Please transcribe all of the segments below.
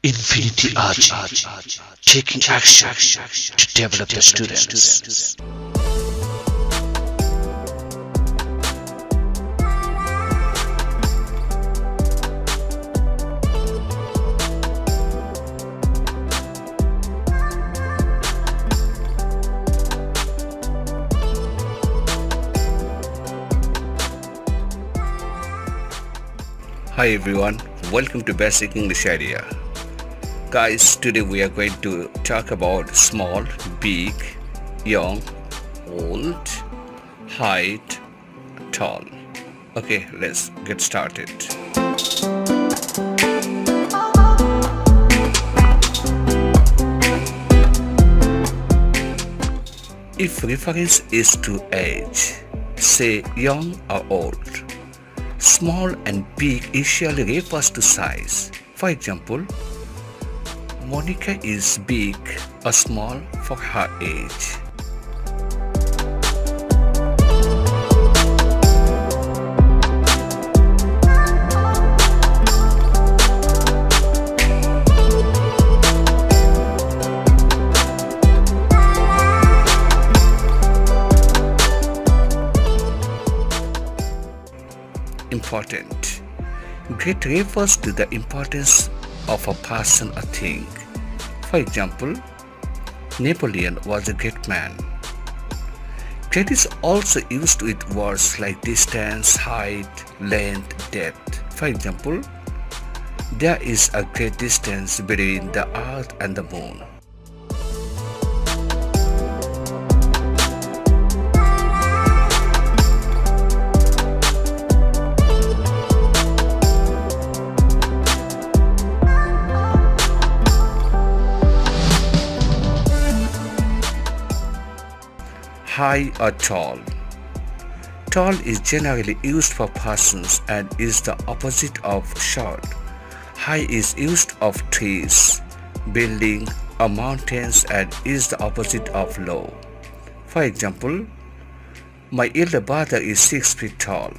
Infinity Ahzee, taking action to develop the students. Hi everyone, welcome to Basic English Idea. Guys, today we are going to talk about small, big, young, old, height, tall. Okay, let's get started. If reference is to age, say young or old. Small and big usually refers to size. For example, Monica is big or small for her age. Important. Great refers to the importance of a person or thing. For example, Napoleon was a great man. Great is also used with words like distance, height, length, depth. For example, there is a great distance between the earth and the moon. High or tall. Tall is generally used for persons and is the opposite of short. High is used of trees, building, or mountains and is the opposite of low. For example, my elder brother is 6 feet tall.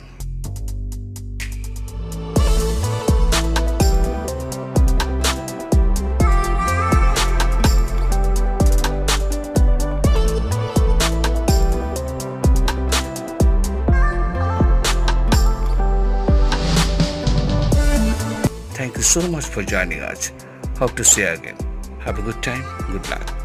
Thank you so much for joining us. Hope to see you again. Have a good time. Good luck.